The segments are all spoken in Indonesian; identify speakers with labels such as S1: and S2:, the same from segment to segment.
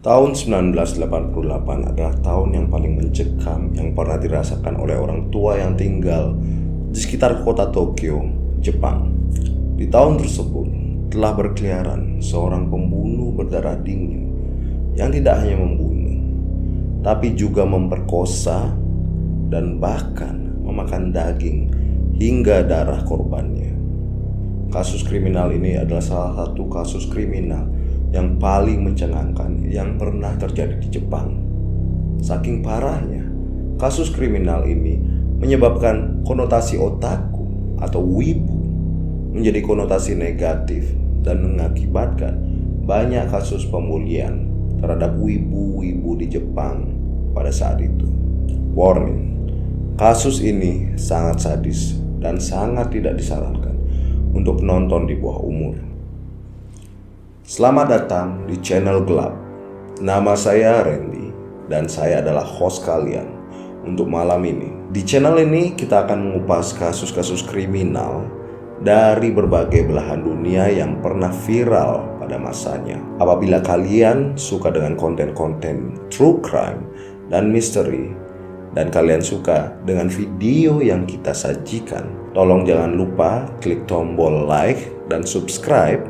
S1: Tahun 1988 adalah tahun yang paling mencekam yang pernah dirasakan oleh orang tua yang tinggal di sekitar kota Tokyo, Jepang. Di tahun tersebut telah berkeliaran seorang pembunuh berdarah dingin yang tidak hanya membunuh, tapi juga memperkosa dan bahkan memakan daging hingga darah korbannya. Kasus kriminal ini adalah salah satu kasus kriminal yang paling mencengangkan yang pernah terjadi di Jepang. Saking parahnya, kasus kriminal ini menyebabkan konotasi otaku atau wibu menjadi konotasi negatif dan mengakibatkan banyak kasus pembulian terhadap wibu-wibu di Jepang pada saat itu. Warning, kasus ini sangat sadis dan sangat tidak disarankan untuk penonton di bawah umur. Selamat datang di channel Gelap. Nama saya Randy dan saya adalah host kalian untuk malam ini. Di channel ini kita akan mengupas kasus-kasus kriminal dari berbagai belahan dunia yang pernah viral pada masanya. Apabila kalian suka dengan konten-konten true crime dan misteri, dan kalian suka dengan video yang kita sajikan, tolong jangan lupa klik tombol like dan subscribe.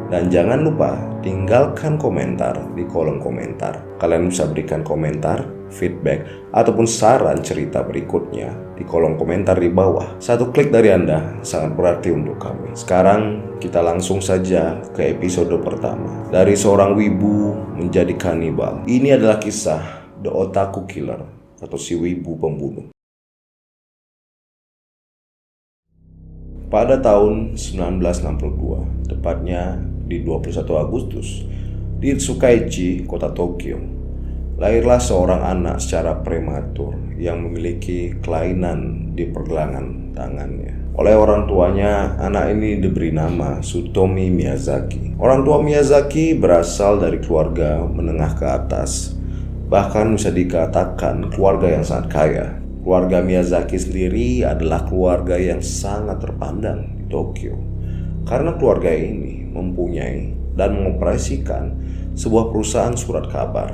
S1: Dan jangan lupa tinggalkan komentar di kolom komentar. Kalian bisa berikan komentar, feedback, ataupun saran cerita berikutnya di kolom komentar di bawah. Satu klik dari Anda sangat berarti untuk kami. Sekarang kita langsung saja ke episode pertama. Dari seorang wibu menjadi kanibal. Ini adalah kisah The Otaku Killer atau si wibu pembunuh. Pada tahun 1962, tepatnya di 21 Agustus, di Tsukaichi, kota Tokyo, lahirlah seorang anak secara prematur yang memiliki kelainan di pergelangan tangannya. Oleh orang tuanya, anak ini diberi nama Tsutomi Miyazaki. Orang tua Miyazaki berasal dari keluarga menengah ke atas, bahkan bisa dikatakan keluarga yang sangat kaya. Keluarga Miyazaki sendiri adalah keluarga yang sangat terpandang di Tokyo, karena keluarga ini mempunyai dan mengoperasikan sebuah perusahaan surat kabar.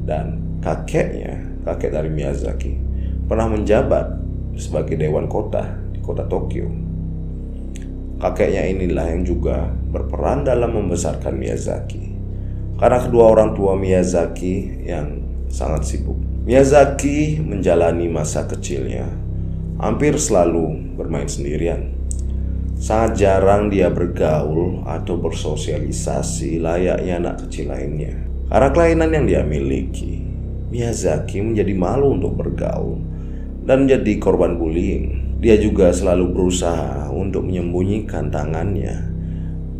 S1: Dan kakek dari Miyazaki pernah menjabat sebagai dewan kota di kota Tokyo. Kakeknya inilah yang juga berperan dalam membesarkan Miyazaki, karena kedua orang tua Miyazaki yang sangat sibuk. Miyazaki menjalani masa kecilnya hampir selalu bermain sendirian. Sangat jarang dia bergaul atau bersosialisasi layaknya anak kecil lainnya. Karena kelainan yang dia miliki, Miyazaki menjadi malu untuk bergaul dan menjadi korban bullying. Dia juga selalu berusaha untuk menyembunyikan tangannya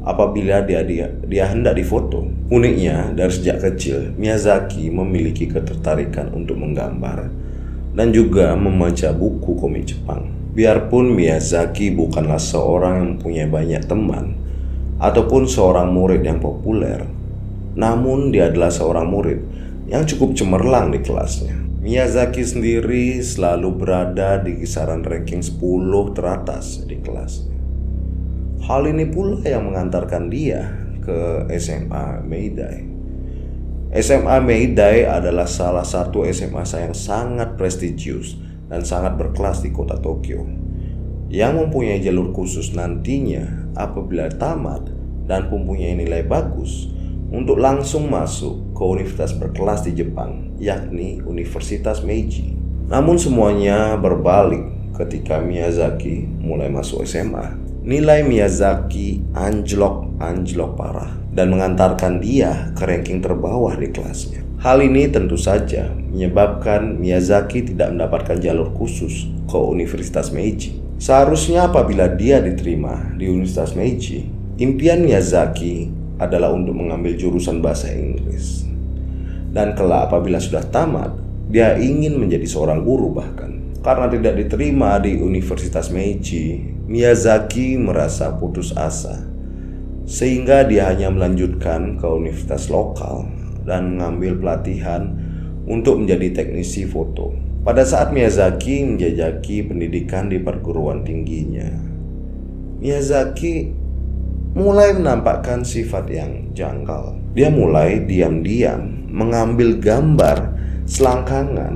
S1: apabila dia hendak difoto. Uniknya, dari sejak kecil, Miyazaki memiliki ketertarikan untuk menggambar dan juga membaca buku komik Jepang. Biarpun Miyazaki bukanlah seorang yang mempunyai banyak teman ataupun seorang murid yang populer, namun dia adalah seorang murid yang cukup cemerlang di kelasnya. Miyazaki sendiri selalu berada di kisaran ranking 10 teratas di kelasnya. Hal ini pula yang mengantarkan dia ke SMA Meidai. SMA Meidai adalah salah satu SMA yang sangat prestisius dan sangat berkelas di kota Tokyo, yang mempunyai jalur khusus nantinya apabila tamat dan mempunyai nilai bagus untuk langsung masuk ke universitas berkelas di Jepang, yakni Universitas Meiji. Namun semuanya berbalik ketika Miyazaki mulai masuk SMA. Nilai Miyazaki anjlok parah dan mengantarkan dia ke ranking terbawah di kelasnya. Hal ini tentu saja menyebabkan Miyazaki tidak mendapatkan jalur khusus ke Universitas Meiji. Seharusnya apabila dia diterima di Universitas Meiji, impian Miyazaki adalah untuk mengambil jurusan bahasa Inggris. Dan kelak apabila sudah tamat, dia ingin menjadi seorang guru bahkan. Karena tidak diterima di Universitas Meiji, Miyazaki merasa putus asa, sehingga dia hanya melanjutkan ke universitas lokal dan mengambil pelatihan untuk menjadi teknisi foto. Pada saat Miyazaki menjajaki pendidikan di perguruan tingginya, Miyazaki mulai menampakkan sifat yang janggal. Dia mulai diam-diam mengambil gambar selangkangan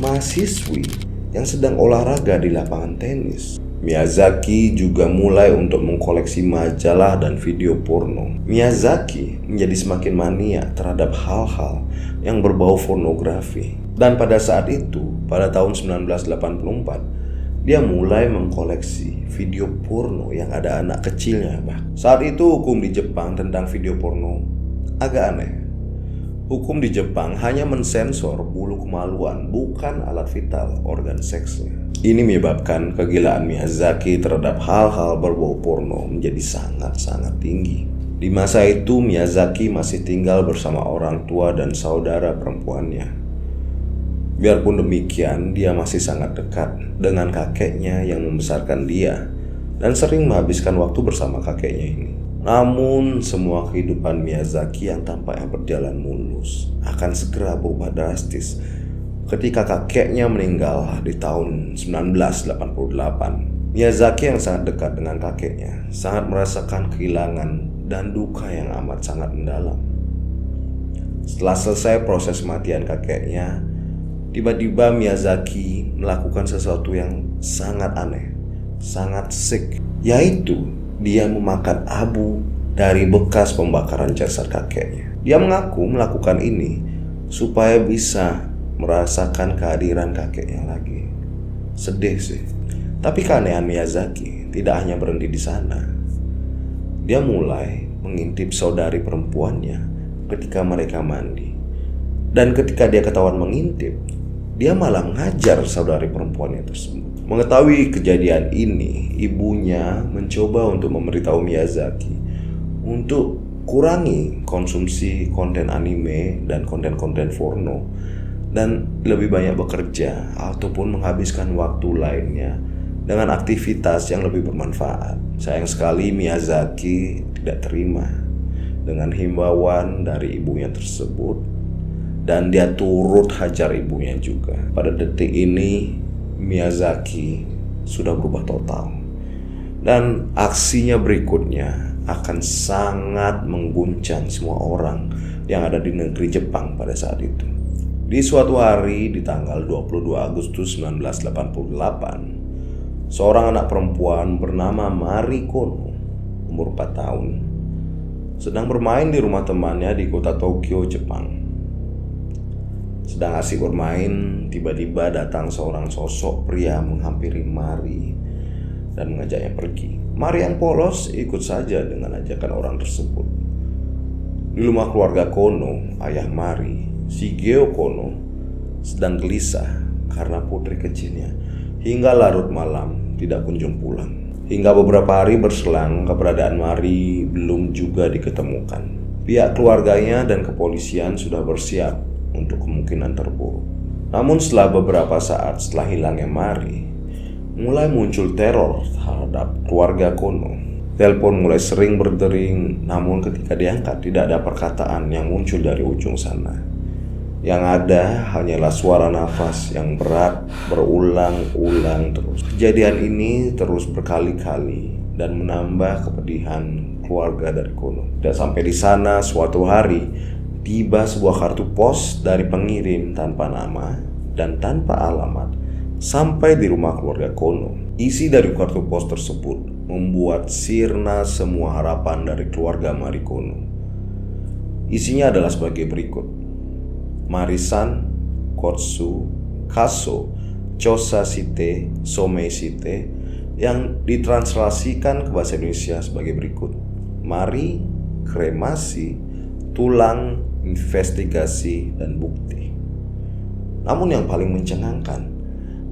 S1: mahasiswi yang sedang olahraga di lapangan tenis. Miyazaki juga mulai untuk mengkoleksi majalah dan video porno. Miyazaki menjadi semakin mania terhadap hal-hal yang berbau pornografi. Dan pada saat itu, pada tahun 1984, dia mulai mengkoleksi video porno yang ada anak kecilnya. Saat itu hukum di Jepang tentang video porno agak aneh. Hukum di Jepang hanya mensensor bulu kemaluan, bukan alat vital organ seksnya. Ini menyebabkan kegilaan Miyazaki terhadap hal-hal berbau porno menjadi sangat-sangat tinggi. Di masa itu Miyazaki masih tinggal bersama orang tua dan saudara perempuannya. Biarpun demikian, dia masih sangat dekat dengan kakeknya yang membesarkan dia dan sering menghabiskan waktu bersama kakeknya ini. Namun semua kehidupan Miyazaki yang tampaknya berjalan mulus akan segera berubah drastis ketika kakeknya meninggal di tahun 1988. Miyazaki yang sangat dekat dengan kakeknya sangat merasakan kehilangan dan duka yang amat sangat mendalam. Setelah selesai proses kematian kakeknya, tiba-tiba Miyazaki melakukan sesuatu yang sangat aneh, sangat sick, yaitu dia memakan abu dari bekas pembakaran jasad kakeknya. Dia mengaku melakukan ini supaya bisa merasakan kehadiran kakeknya lagi. Sedih sih. Tapi keanehan Miyazaki tidak hanya berhenti di sana. Dia mulai mengintip saudari perempuannya ketika mereka mandi. Dan ketika dia ketahuan mengintip, dia malah mengajar saudari perempuannya tersebut. Mengetahui kejadian ini, ibunya mencoba untuk memberitahu Miyazaki untuk kurangi konsumsi konten anime dan konten-konten porno dan lebih banyak bekerja ataupun menghabiskan waktu lainnya dengan aktivitas yang lebih bermanfaat. Sayang sekali Miyazaki tidak terima dengan himbauan dari ibunya tersebut dan dia turut hajar ibunya juga. Pada detik ini Miyazaki sudah berubah total dan aksinya berikutnya akan sangat mengguncang semua orang yang ada di negeri Jepang pada saat itu. Di suatu hari di tanggal 22 Agustus 1988, seorang anak perempuan bernama Mari Kono, umur 4 tahun, sedang bermain di rumah temannya di kota Tokyo, Jepang. Sedang asik bermain, tiba-tiba datang seorang sosok pria menghampiri Mari dan mengajaknya pergi. Mari yang polos ikut saja dengan ajakan orang tersebut. Di rumah keluarga Kono, ayah Mari, Shigeo Kono, sedang gelisah karena putri kecilnya hingga larut malam tidak kunjung pulang. Hingga beberapa hari berselang, keberadaan Mari belum juga diketemukan. Pihak keluarganya dan kepolisian sudah bersiap untuk kemungkinan terburuk. Namun setelah beberapa saat setelah hilangnya Mari, mulai muncul teror terhadap keluarga Kono. Telepon mulai sering berdering, namun ketika diangkat tidak ada perkataan yang muncul dari ujung sana. Yang ada hanyalah suara nafas yang berat berulang-ulang terus. Kejadian ini terus berkali-kali dan menambah kepedihan keluarga dari Kono. Dan sampai di sana suatu hari tiba sebuah kartu pos dari pengirim tanpa nama dan tanpa alamat sampai di rumah keluarga Kono. Isi dari kartu pos tersebut membuat sirna semua harapan dari keluarga Mari Kono. Isinya adalah sebagai berikut: Marisan, Kotsu, Kaso, Chosa Shite, Somei Shite, yang ditranslasikan ke bahasa Indonesia sebagai berikut: Mari, kremasi, tulang, investigasi, dan bukti. Namun yang paling mencengangkan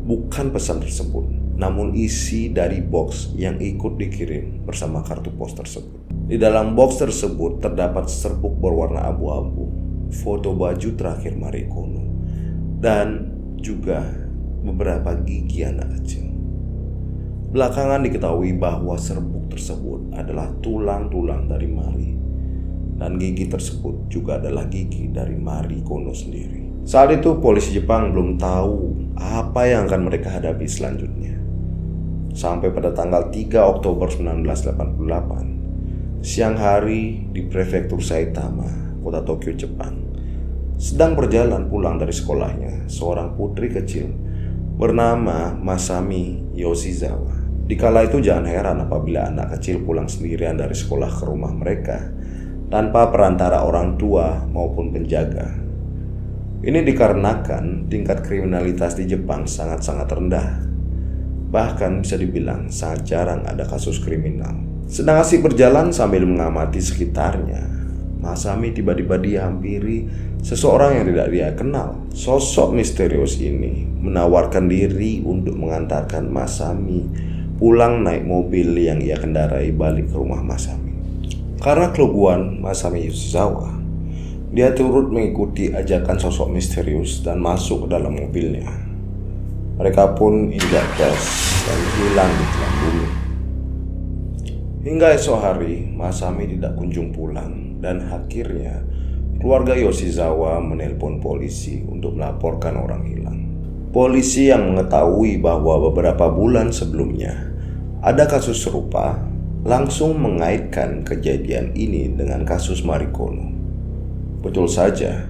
S1: bukan pesan tersebut, namun isi dari box yang ikut dikirim bersama kartu pos tersebut. Di dalam box tersebut terdapat serbuk berwarna abu-abu, foto baju terakhir Mari Kono, dan juga beberapa gigi anak kecil. Belakangan diketahui bahwa serbuk tersebut adalah tulang-tulang dari Mari, dan gigi tersebut juga adalah gigi dari Mari Kono sendiri. Saat itu polisi Jepang belum tahu apa yang akan mereka hadapi selanjutnya. Sampai pada tanggal 3 Oktober 1988, siang hari di prefektur Saitama, kota Tokyo, Jepang, Sedang berjalan pulang dari sekolahnya, seorang putri kecil bernama Masami Yoshizawa. Dikala itu jangan heran apabila anak kecil pulang sendirian dari sekolah ke rumah mereka tanpa perantara orang tua maupun penjaga. Ini dikarenakan tingkat kriminalitas di Jepang sangat-sangat rendah. Bahkan bisa dibilang sangat jarang ada kasus kriminal. Sedang asik berjalan sambil mengamati sekitarnya, Masami tiba-tiba dihampiri seseorang yang tidak dia kenal. Sosok misterius ini menawarkan diri untuk mengantarkan Masami pulang naik mobil yang ia kendarai balik ke rumah Masami. Karena keleguan Masami Yoshizawa, dia turut mengikuti ajakan sosok misterius dan masuk ke dalam mobilnya. Mereka pun injak gas dan hilang di telan bumi. Hingga esok hari, Masami tidak kunjung pulang dan akhirnya keluarga Yoshizawa menelpon polisi untuk melaporkan orang hilang. Polisi yang mengetahui bahwa beberapa bulan sebelumnya ada kasus serupa langsung mengaitkan kejadian ini dengan kasus Marikono. Betul saja,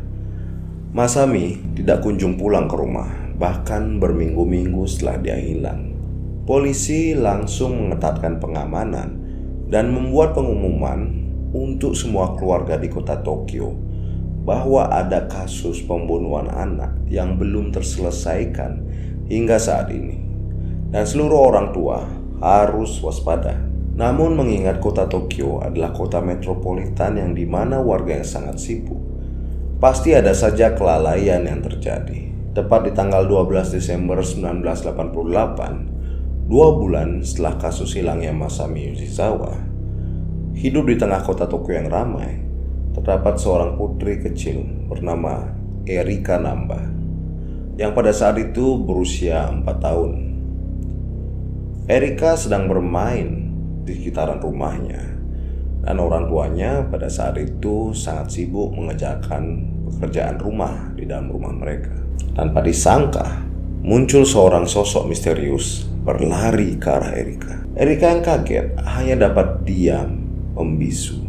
S1: Masami tidak kunjung pulang ke rumah, bahkan berminggu-minggu setelah dia hilang. Polisi langsung mengetatkan pengamanan dan membuat pengumuman untuk semua keluarga di kota Tokyo bahwa ada kasus pembunuhan anak yang belum terselesaikan hingga saat ini, dan seluruh orang tua harus waspada. Namun mengingat kota Tokyo adalah kota metropolitan yang dimana warga yang sangat sibuk, pasti ada saja kelalaian yang terjadi. Tepat di tanggal 12 Desember 1988, 2 bulan setelah kasus hilangnya Masami Yoshizawa, hidup di tengah kota Tokyo yang ramai, terdapat seorang putri kecil bernama Erika Namba, yang pada saat itu berusia 4 tahun. Erika sedang bermain di sekitaran rumahnya, dan orang tuanya pada saat itu sangat sibuk mengerjakan pekerjaan rumah di dalam rumah mereka. Tanpa disangka, muncul seorang sosok misterius berlari ke arah Erika. Erika yang kaget hanya dapat diam, membisu,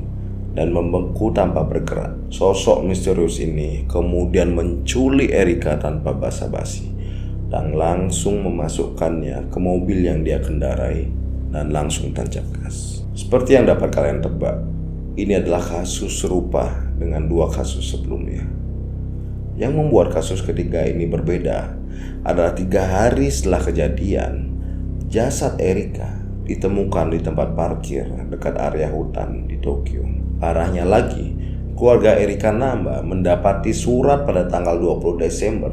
S1: dan membeku tanpa bergerak. Sosok misterius ini kemudian menculik Erika tanpa basa-basi dan langsung memasukkannya ke mobil yang dia kendarai dan langsung tancap gas. Seperti yang dapat kalian tebak, ini adalah kasus serupa dengan 2 kasus sebelumnya. Yang membuat kasus ketiga ini berbeda adalah 3 hari setelah kejadian, jasad Erika ditemukan di tempat parkir dekat area hutan di Tokyo. Parahnya lagi, keluarga Erika Namba mendapati surat pada tanggal 20 Desember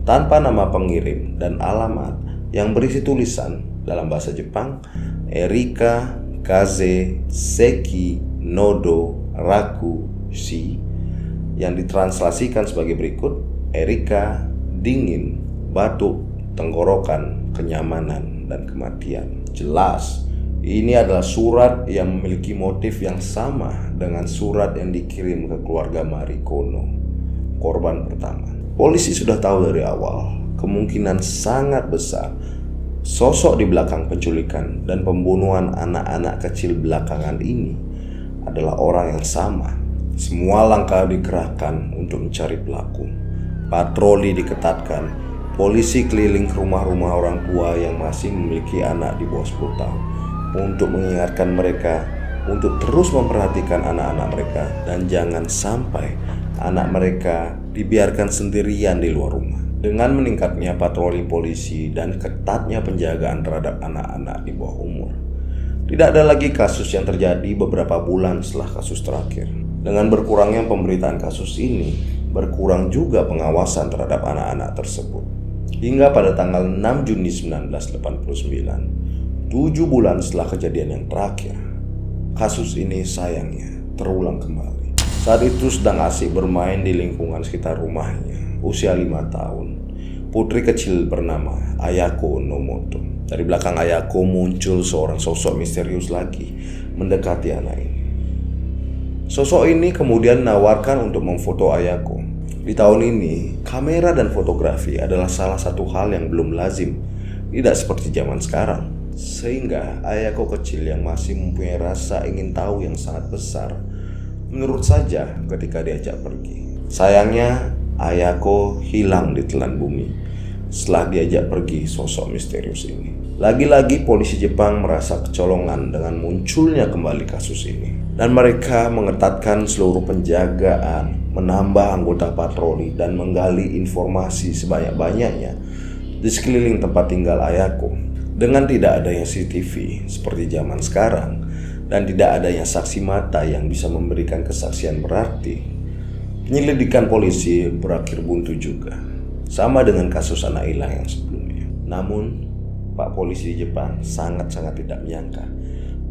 S1: tanpa nama pengirim dan alamat yang berisi tulisan dalam bahasa Jepang, Erika Kaze Seki Nodo Raku Shi, yang ditranslasikan sebagai berikut: Erika dingin, batuk, tenggorokan, kenyamanan, dan kematian. Jelas, ini adalah surat yang memiliki motif yang sama dengan surat yang dikirim ke keluarga Marikono, korban pertama. Polisi sudah tahu dari awal, kemungkinan sangat besar sosok di belakang penculikan dan pembunuhan anak-anak kecil belakangan ini adalah orang yang sama. Semua langkah dikerahkan untuk mencari pelaku. Patroli diketatkan. Polisi keliling ke rumah-rumah orang tua yang masih memiliki anak di bawah 10 tahun untuk mengingatkan mereka untuk terus memperhatikan anak-anak mereka dan jangan sampai anak mereka dibiarkan sendirian di luar rumah. Dengan meningkatnya patroli polisi dan ketatnya penjagaan terhadap anak-anak di bawah umur, tidak ada lagi kasus yang terjadi beberapa bulan setelah kasus terakhir. Dengan berkurangnya pemberitaan kasus ini, berkurang juga pengawasan terhadap anak-anak tersebut. Hingga pada tanggal 6 Juni 1989, 7 bulan setelah kejadian yang terakhir, kasus ini sayangnya terulang kembali. Saat itu sedang asik bermain di lingkungan sekitar rumahnya, usia 5 tahun, putri kecil bernama Ayako Nomoto. Dari belakang Ayako muncul seorang sosok misterius lagi mendekati anak ini. Sosok ini kemudian menawarkan untuk memfoto Ayako. Di tahun ini, kamera dan fotografi adalah salah satu hal yang belum lazim, tidak seperti zaman sekarang. Sehingga Ayako kecil yang masih mempunyai rasa ingin tahu yang sangat besar, menurut saja ketika diajak pergi. Sayangnya, Ayako hilang di telan bumi setelah diajak pergi sosok misterius ini. Lagi-lagi polisi Jepang merasa kecolongan dengan munculnya kembali kasus ini, dan mereka mengetatkan seluruh penjagaan, menambah anggota patroli, dan menggali informasi sebanyak-banyaknya di sekeliling tempat tinggal Ayako. Dengan tidak adanya CCTV seperti zaman sekarang dan tidak adanya saksi mata yang bisa memberikan kesaksian berarti, penyelidikan polisi berakhir buntu juga, sama dengan kasus anak hilang yang sebelumnya. Namun, Pak Polisi di Jepang sangat-sangat tidak menyangka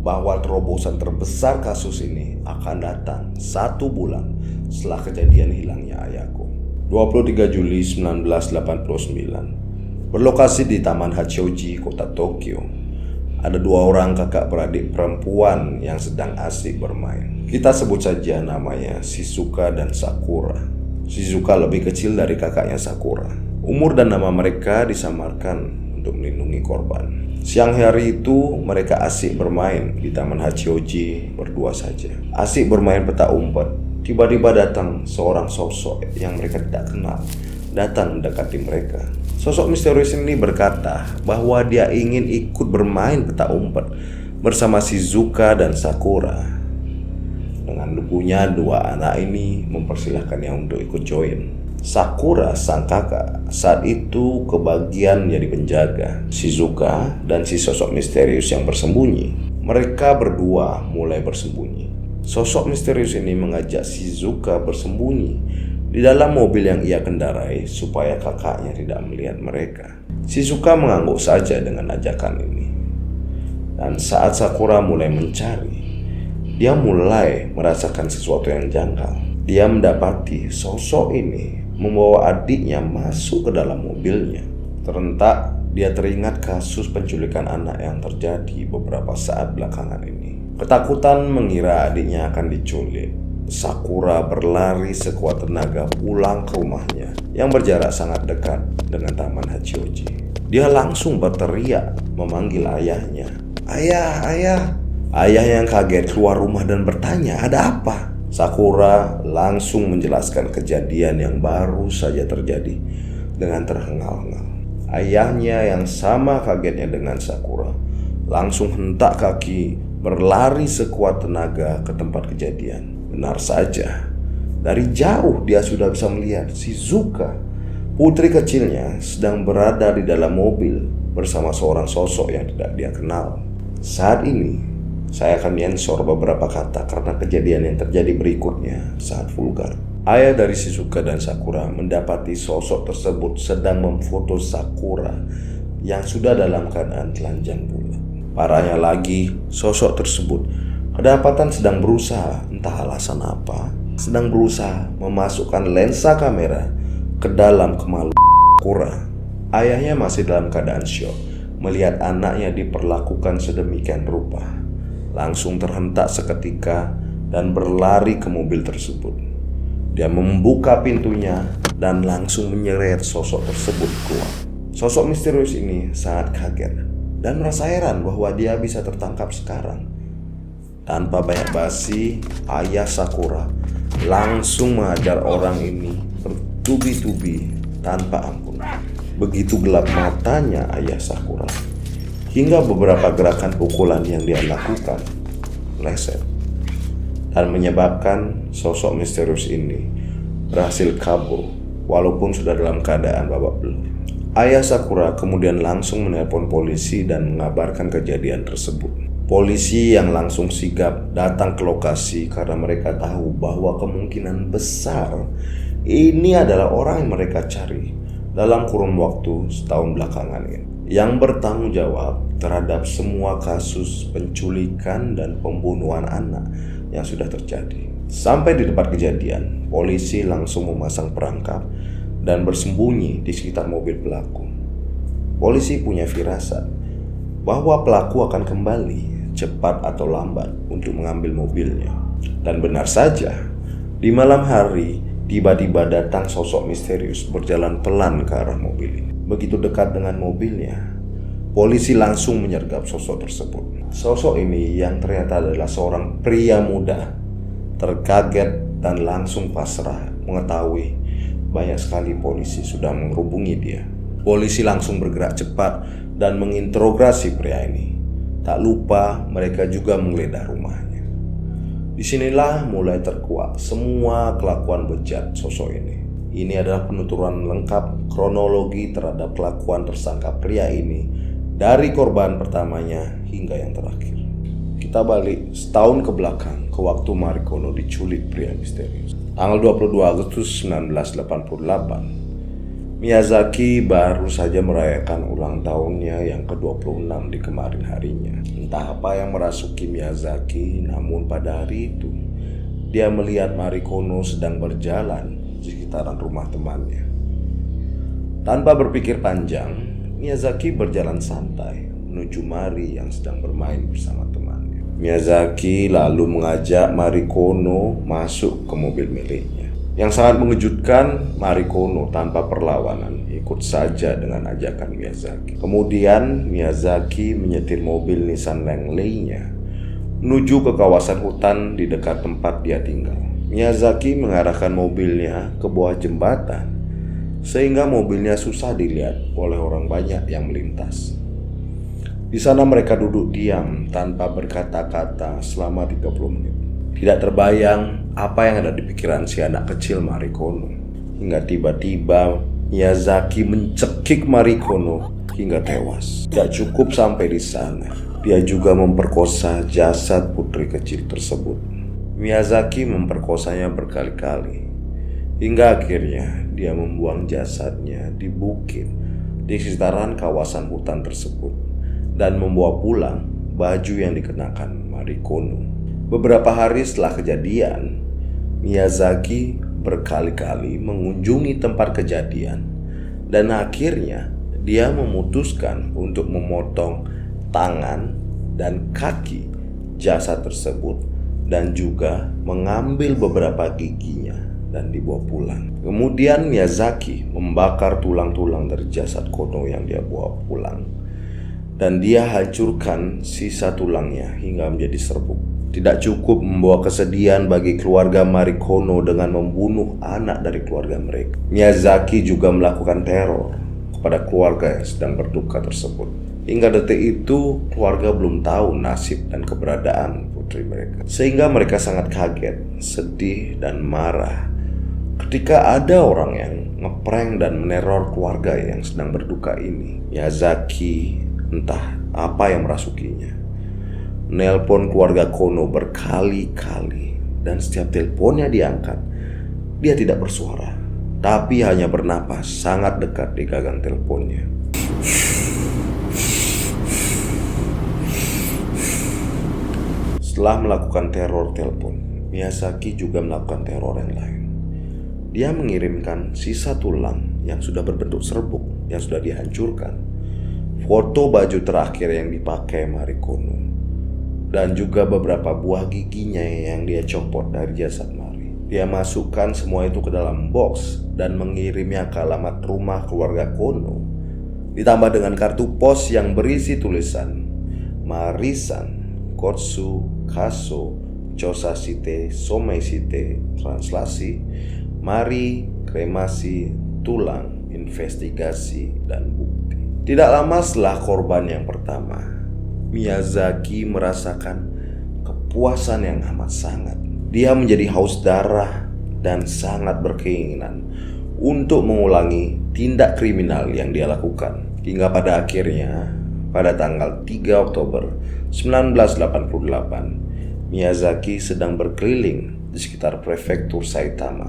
S1: bahwa terobosan terbesar kasus ini akan datang 1 bulan setelah kejadian hilangnya Ayako. 23 Juli 1989, berlokasi di Taman Hachioji, kota Tokyo, ada 2 orang kakak beradik perempuan yang sedang asik bermain. Kita sebut saja namanya Shizuka dan Sakura. Shizuka lebih kecil dari kakaknya Sakura. Umur dan nama mereka disamarkan untuk melindungi korban. Siang hari itu mereka asik bermain di Taman Hachioji berdua saja. Asik bermain petak umpet. Tiba-tiba datang seorang sosok yang mereka tidak kenal, datang mendekati mereka. Sosok misterius ini berkata bahwa dia ingin ikut bermain petak umpet bersama Shizuka dan Sakura. Dengan lugunya 2 anak ini mempersilahkannya untuk ikut join. Sakura, sang kakak, saat itu kebagian jadi penjaga Shizuka dan si sosok misterius yang bersembunyi. Mereka berdua mulai bersembunyi. Sosok misterius ini mengajak Shizuka bersembunyi di dalam mobil yang ia kendarai supaya kakaknya tidak melihat mereka. Shizuka mengangguk saja dengan ajakan ini. Dan saat Sakura mulai mencari, dia mulai merasakan sesuatu yang janggal. Dia mendapati sosok ini membawa adiknya masuk ke dalam mobilnya. Terentak dia teringat kasus penculikan anak yang terjadi beberapa saat belakangan ini. Ketakutan mengira adiknya akan diculik, Sakura berlari sekuat tenaga pulang ke rumahnya yang berjarak sangat dekat dengan Taman Hachioji. Dia langsung berteriak memanggil ayahnya. "Ayah, ayah!" Ayah yang kaget keluar rumah dan bertanya, "Ada apa?" Sakura langsung menjelaskan kejadian yang baru saja terjadi dengan terhengal-hengal. Ayahnya yang sama kagetnya dengan Sakura langsung hentak kaki berlari sekuat tenaga ke tempat kejadian. Benar saja, dari jauh dia sudah bisa melihat Shizuka, putri kecilnya, sedang berada di dalam mobil bersama seorang sosok yang tidak dia kenal. Saat ini, saya akan mensor beberapa kata karena kejadian yang terjadi berikutnya sangat vulgar. Ayah dari Shizuka dan Sakura mendapati sosok tersebut sedang memfoto Sakura yang sudah dalam keadaan telanjang bulat. Parahnya lagi, sosok tersebut kedapatan sedang berusaha, entah alasan apa, sedang berusaha memasukkan lensa kamera ke dalam kemaluan Sakura. Ayahnya masih dalam keadaan syok melihat anaknya diperlakukan sedemikian rupa. Langsung terhentak seketika dan berlari ke mobil tersebut. Dia membuka pintunya dan langsung menyeret sosok tersebut keluar. Sosok misterius ini sangat kaget dan merasa heran bahwa dia bisa tertangkap sekarang. Tanpa banyak basi, ayah Sakura langsung mengajar orang ini bertubi-tubi tanpa ampun. Begitu gelap matanya ayah Sakura, hingga beberapa gerakan pukulan yang dia lakukan meleset dan menyebabkan sosok misterius ini berhasil kabur walaupun sudah dalam keadaan babak belur. Ayah Sakura kemudian langsung menelpon polisi dan mengabarkan kejadian tersebut. Polisi yang langsung sigap datang ke lokasi karena mereka tahu bahwa kemungkinan besar ini adalah orang yang mereka cari dalam kurun waktu setahun belakangan ini, yang bertanggung jawab terhadap semua kasus penculikan dan pembunuhan anak yang sudah terjadi. Sampai di tempat kejadian, polisi langsung memasang perangkap dan bersembunyi di sekitar mobil pelaku. Polisi punya firasat bahwa pelaku akan kembali cepat atau lambat untuk mengambil mobilnya. Dan benar saja, di malam hari tiba-tiba datang sosok misterius berjalan pelan ke arah mobil ini. Begitu dekat dengan mobilnya, polisi langsung menyergap sosok tersebut. Sosok ini yang ternyata adalah seorang pria muda, terkaget dan langsung pasrah mengetahui banyak sekali polisi sudah menghubungi dia. Polisi langsung bergerak cepat dan menginterogasi pria ini. Tak lupa mereka juga menggeledah rumahnya. Disinilah mulai terkuak semua kelakuan bejat sosok ini. Ini adalah penuturan lengkap kronologi terhadap kelakuan tersangka pria ini dari korban pertamanya hingga yang terakhir. Kita balik setahun ke belakang ke waktu Marikono diculik pria misterius. Tanggal 22 Agustus 1988, Miyazaki baru saja merayakan ulang tahunnya yang ke-26 di kemarin harinya. Entah apa yang merasuki Miyazaki, namun pada hari itu dia melihat Marikono sedang berjalan di sekitaran rumah temannya. Tanpa berpikir panjang, Miyazaki berjalan santai menuju Mari yang sedang bermain bersama temannya. Miyazaki lalu mengajak Marikono masuk ke mobil miliknya. Yang sangat mengejutkan, Marikono tanpa perlawanan ikut saja dengan ajakan Miyazaki. Kemudian Miyazaki menyetir mobil Nissan Langley-nya menuju ke kawasan hutan di dekat tempat dia tinggal. Miyazaki mengarahkan mobilnya ke bawah jembatan sehingga mobilnya susah dilihat oleh orang banyak yang melintas. Di sana mereka duduk diam tanpa berkata-kata selama 30 menit. Tidak terbayang apa yang ada di pikiran si anak kecil Marikono. Hingga tiba-tiba Miyazaki mencekik Marikono hingga tewas. Tidak cukup sampai di sana, dia juga memperkosa jasad putri kecil tersebut. Miyazaki memperkosanya berkali-kali, hingga akhirnya dia membuang jasadnya di bukit di sekitaran kawasan hutan tersebut dan membawa pulang baju yang dikenakan Marikono. Beberapa hari setelah kejadian, Miyazaki berkali-kali mengunjungi tempat kejadian dan akhirnya dia memutuskan untuk memotong tangan dan kaki jasad tersebut dan juga mengambil beberapa giginya dan dibawa pulang. Kemudian Miyazaki membakar tulang-tulang dari jasad Kono yang dia bawa pulang dan dia hancurkan sisa tulangnya hingga menjadi serbuk. Tidak cukup membawa kesedihan bagi keluarga Marikono dengan membunuh anak dari keluarga mereka, Miyazaki juga melakukan teror kepada keluarga yang sedang berduka tersebut. Hingga detik itu keluarga belum tahu nasib dan keberadaan putri mereka, sehingga mereka sangat kaget, sedih dan marah ketika ada orang yang ngeprank dan meneror keluarga yang sedang berduka ini. Miyazaki entah apa yang merasukinya, nelpon keluarga Kono berkali-kali dan setiap teleponnya diangkat, dia tidak bersuara, tapi hanya bernapas sangat dekat di gagang teleponnya. Setelah melakukan teror telepon, Miyazaki juga melakukan teror yang lain. Dia mengirimkan sisa tulang yang sudah berbentuk serbuk yang sudah dihancurkan, foto baju terakhir yang dipakai Marikono, dan juga beberapa buah giginya yang dia copot dari jasad Mari. Dia masukkan semua itu ke dalam box dan mengirimnya ke alamat rumah keluarga Kono, ditambah dengan kartu pos yang berisi tulisan Marisan, Kotsu, Kaso, Chosashite, Someishite, translasi Mari, kremasi, tulang, investigasi, dan bukti. Tidak lama setelah korban yang pertama, Miyazaki merasakan kepuasan yang amat sangat. Dia menjadi haus darah dan sangat berkeinginan untuk mengulangi tindak kriminal yang dia lakukan. Hingga pada akhirnya, pada tanggal 3 Oktober 1988, Miyazaki sedang berkeliling di sekitar prefektur Saitama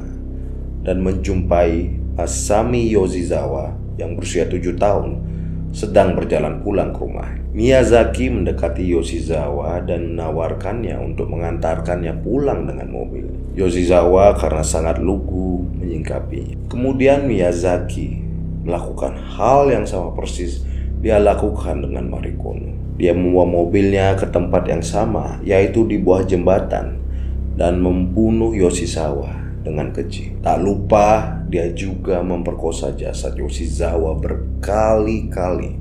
S1: dan menjumpai Masami Yoshizawa yang berusia 7 tahun sedang berjalan pulang ke rumah. Miyazaki mendekati Yoshizawa dan menawarkannya untuk mengantarkannya pulang dengan mobil. Yoshizawa karena sangat lugu menyingkapinya. Kemudian Miyazaki melakukan hal yang sama persis dia lakukan dengan Marikono. Dia membawa mobilnya ke tempat yang sama, yaitu di bawah jembatan, dan membunuh Yoshizawa dengan keji. Tak lupa dia juga memperkosa jasad Yoshizawa berkali-kali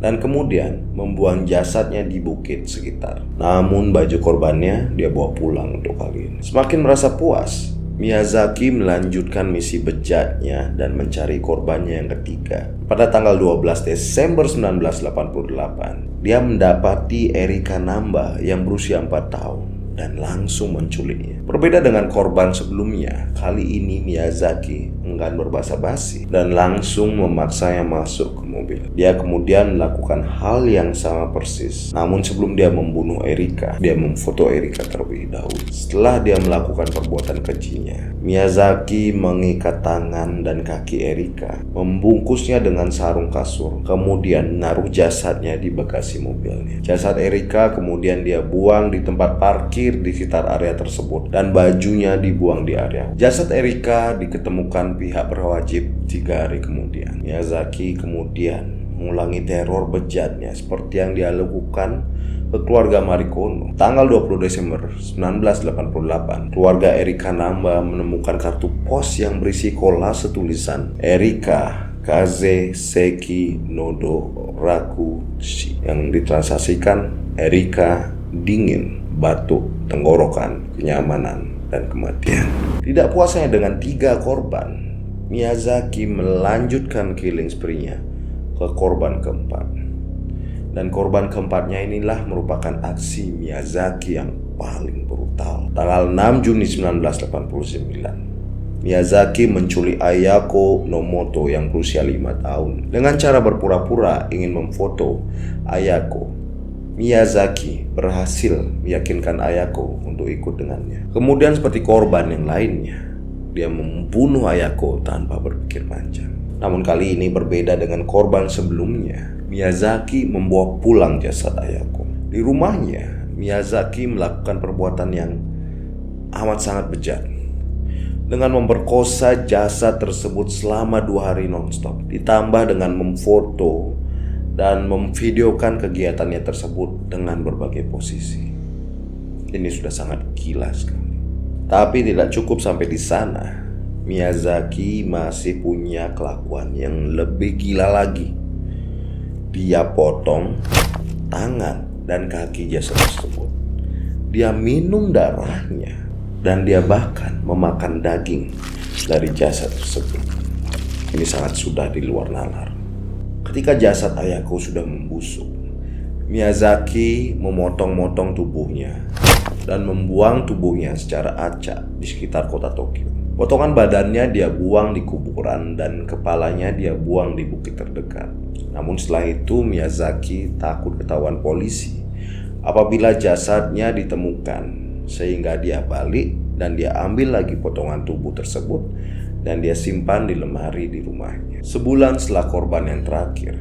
S1: dan kemudian membuang jasadnya di bukit sekitar. Namun baju korbannya dia bawa pulang untuk kali ini. Semakin merasa puas, Miyazaki melanjutkan misi bejatnya dan mencari korbannya yang ketiga. Pada tanggal 12 Desember 1988, dia mendapati Erika Namba yang berusia 4 tahun dan langsung menculiknya. Berbeda dengan korban sebelumnya, kali ini Miyazaki enggan berbasa-basi dan langsung memaksanya masuk ke mobil. Dia kemudian melakukan hal yang sama persis. Namun sebelum dia membunuh Erika, dia memfoto Erika terlebih dahulu. Setelah dia melakukan perbuatan kejinya, Miyazaki mengikat tangan dan kaki Erika, membungkusnya dengan sarung kasur, kemudian menaruh jasadnya di bagasi mobilnya. Jasad Erika kemudian dia buang di tempat parkir di sekitar area tersebut dan bajunya dibuang di area. Jasad Erika diketemukan pihak berwajib 3 hari kemudian. Miyazaki kemudian mengulangi teror bejatnya seperti yang dia lakukan ke keluarga Marikono. Tanggal 20 Desember 1988, keluarga Erika Namba menemukan kartu pos yang berisi kolase tulisan Erika Kaze Seki Nodo Raku Shi, yang ditranslasikan Erika dingin, batuk, tenggorokan, kenyamanan, dan kematian. Tidak puasnya dengan 3 korban, Miyazaki melanjutkan killing spree-nya ke korban keempat. Dan korban keempatnya inilah merupakan aksi Miyazaki yang paling brutal. Tanggal 6 Juni 1989, Miyazaki menculik Ayako Nomoto yang berusia 5 tahun. Dengan cara berpura-pura ingin memfoto Ayako, Miyazaki berhasil meyakinkan Ayako untuk ikut dengannya. Kemudian seperti korban yang lainnya, dia membunuh Ayako tanpa berpikir panjang. Namun kali ini berbeda dengan korban sebelumnya. Miyazaki membawa pulang jasad Ayako. Di rumahnya, Miyazaki melakukan perbuatan yang amat sangat bejat dengan memperkosa jasad tersebut selama 2 hari nonstop, ditambah dengan memfoto dan memvideokan kegiatannya tersebut dengan berbagai posisi. Ini sudah sangat gila sekali. Tapi tidak cukup sampai di sana. Miyazaki masih punya kelakuan yang lebih gila lagi. Dia potong tangan dan kaki jasad tersebut. Dia minum darahnya dan dia bahkan memakan daging dari jasad tersebut. Ini sangat sudah di luar nalar. Ketika jasad Ayako sudah membusuk, Miyazaki memotong-motong tubuhnya dan membuang tubuhnya secara acak di sekitar kota Tokyo. Potongan badannya dia buang di kuburan dan kepalanya dia buang di bukit terdekat. Namun setelah itu Miyazaki takut ketahuan polisi apabila jasadnya ditemukan, sehingga dia balik dan dia ambil lagi potongan tubuh tersebut dan dia simpan di lemari di rumahnya. Sebulan setelah korban yang terakhir,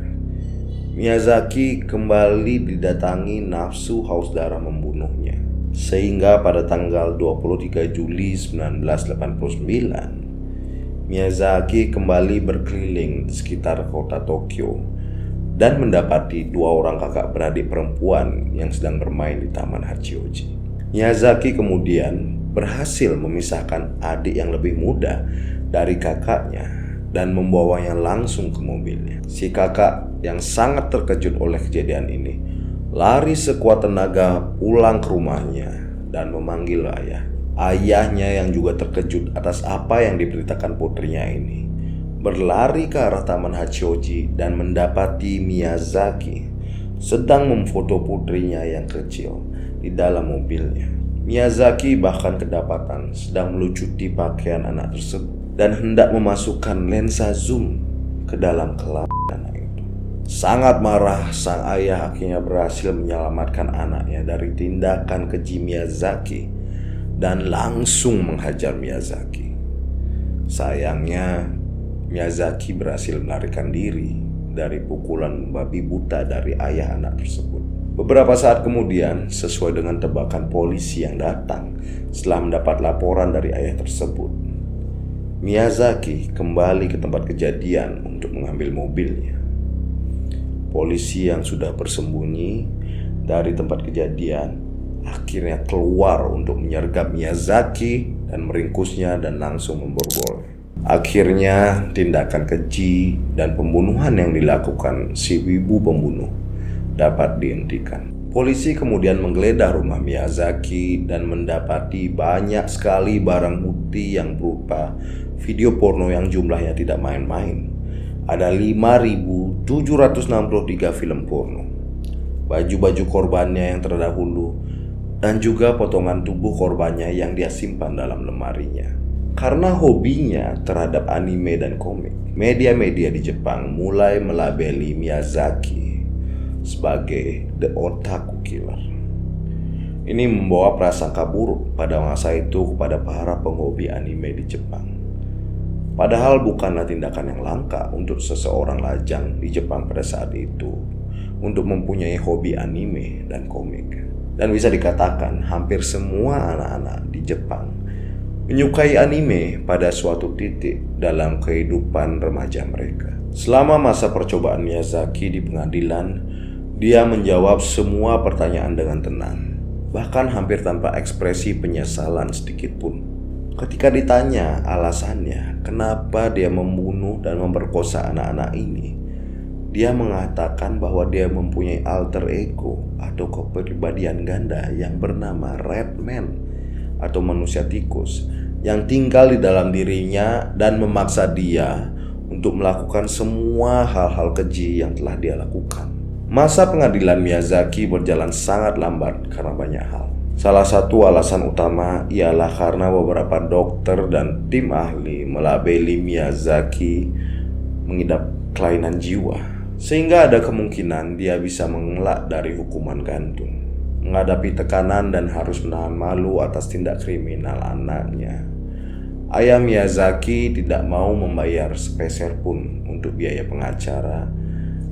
S1: Miyazaki kembali didatangi nafsu haus darah membunuhnya. Sehingga pada tanggal 23 Juli 1989, Miyazaki kembali berkeliling di sekitar kota Tokyo dan mendapati 2 orang kakak beradik perempuan yang sedang bermain di Taman Hachioji. Miyazaki kemudian berhasil memisahkan adik yang lebih muda dari kakaknya dan membawanya langsung ke mobilnya. Si kakak yang sangat terkejut oleh kejadian ini lari sekuat tenaga pulang ke rumahnya dan memanggil ayah. Ayahnya yang juga terkejut atas apa yang diberitakan putrinya ini berlari ke arah Taman Hachioji dan mendapati Miyazaki sedang memfoto putrinya yang kecil di dalam mobilnya. Miyazaki bahkan kedapatan sedang melucuti pakaian anak tersebut dan hendak memasukkan lensa zoom ke dalam kelamin anak itu. Sangat marah, sang ayah akhirnya berhasil menyelamatkan anaknya dari tindakan keji Miyazaki dan langsung menghajar Miyazaki. Sayangnya, Miyazaki berhasil melarikan diri dari pukulan babi buta dari ayah anak tersebut. Beberapa saat kemudian, sesuai dengan tebakan polisi yang datang setelah mendapat laporan dari ayah tersebut, Miyazaki kembali ke tempat kejadian untuk mengambil mobilnya. Polisi yang sudah bersembunyi dari tempat kejadian akhirnya keluar untuk menyergap Miyazaki dan meringkusnya dan langsung memborgolnya. Akhirnya tindakan keji dan pembunuhan yang dilakukan si wibu pembunuh dapat dihentikan. Polisi kemudian menggeledah rumah Miyazaki dan mendapati banyak sekali barang bukti yang berupa video porno yang jumlahnya tidak main-main. Ada 5.763 film porno, baju-baju korbannya yang terdahulu, dan juga potongan tubuh korbannya yang dia simpan dalam lemarinya. Karena hobinya terhadap anime dan komik, media-media di Jepang mulai melabeli Miyazaki sebagai The Otaku Killer. Ini membawa prasangka buruk pada masa itu kepada para penghobi anime di Jepang. Padahal bukanlah tindakan yang langka untuk seseorang lajang di Jepang pada saat itu untuk mempunyai hobi anime dan komik. Dan bisa dikatakan hampir semua anak-anak di Jepang menyukai anime pada suatu titik dalam kehidupan remaja mereka. Selama masa percobaan Miyazaki di pengadilan, dia menjawab semua pertanyaan dengan tenang, bahkan hampir tanpa ekspresi penyesalan sedikit pun. Ketika ditanya alasannya kenapa dia membunuh dan memperkosa anak-anak ini, dia mengatakan bahwa dia mempunyai alter ego atau kepribadian ganda yang bernama Red Man atau manusia tikus yang tinggal di dalam dirinya dan memaksa dia untuk melakukan semua hal-hal keji yang telah dia lakukan. Masa pengadilan Miyazaki berjalan sangat lambat karena banyak hal. Salah satu alasan utama ialah karena beberapa dokter dan tim ahli melabeli Miyazaki mengidap kelainan jiwa, sehingga ada kemungkinan dia bisa mengelak dari hukuman gantung, menghadapi tekanan dan harus menahan malu atas tindak kriminal anaknya. Ayah Miyazaki tidak mau membayar sepeser pun untuk biaya pengacara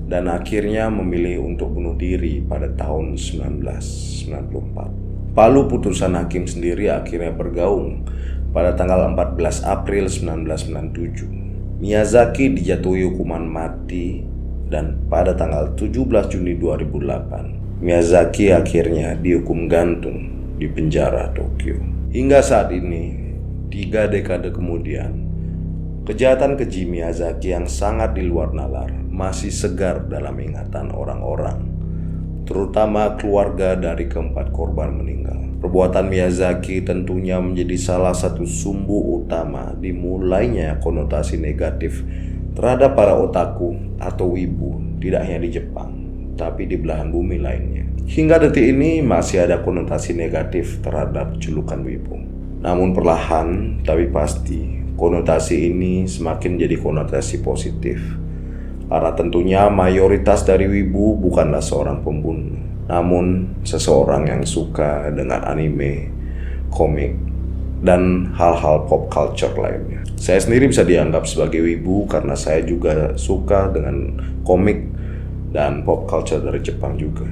S1: dan akhirnya memilih untuk bunuh diri pada tahun 1994. Palu putusan hakim sendiri akhirnya bergaung pada tanggal 14 April 1997. Miyazaki dijatuhi hukuman mati dan pada tanggal 17 Juni 2008, Miyazaki akhirnya dihukum gantung di penjara Tokyo. Hingga saat ini, 3 dekade kemudian, kejahatan keji Miyazaki yang sangat di luar nalar masih segar dalam ingatan orang-orang, terutama keluarga dari keempat korban meninggal. Perbuatan Miyazaki tentunya menjadi salah satu sumbu utama dimulainya konotasi negatif terhadap para otaku atau wibu, tidak hanya di Jepang, tapi di belahan bumi lainnya. Hingga detik ini masih ada konotasi negatif terhadap julukan wibu. Namun perlahan tapi pasti konotasi ini semakin jadi konotasi positif, karena tentunya mayoritas dari wibu bukanlah seorang pembunuh, namun seseorang yang suka dengan anime, komik, dan hal-hal pop culture lainnya. Saya sendiri bisa dianggap sebagai wibu karena saya juga suka dengan komik dan pop culture dari Jepang juga.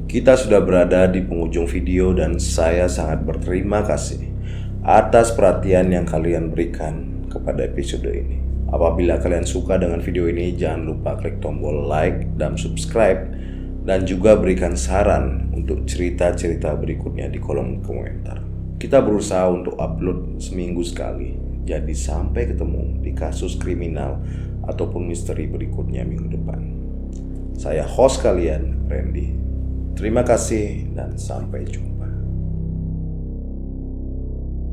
S1: Kita sudah berada di penghujung video dan saya sangat berterima kasih atas perhatian yang kalian berikan kepada episode ini. Apabila kalian suka dengan video ini, jangan lupa klik tombol like dan subscribe, dan juga berikan saran untuk cerita-cerita berikutnya di kolom komentar. Kita berusaha untuk upload seminggu sekali, jadi sampai ketemu di kasus kriminal ataupun misteri berikutnya minggu depan. Saya host kalian, Randy. Terima kasih dan sampai jumpa.